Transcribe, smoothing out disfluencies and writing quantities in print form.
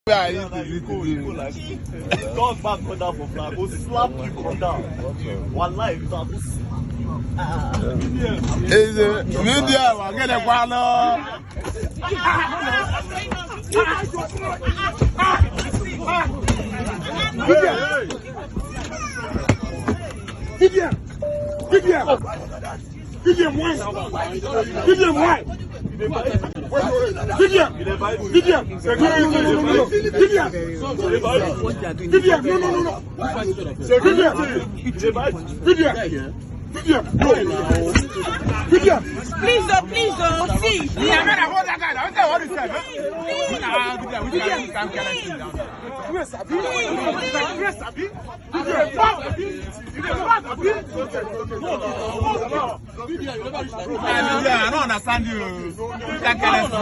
Dog back on down for flag. Go slap you on down. One life is up. Is it? Media, I get a guano. Vivian wine. Vivian wine. Vivian. Please don't see. I don't understand you. You can't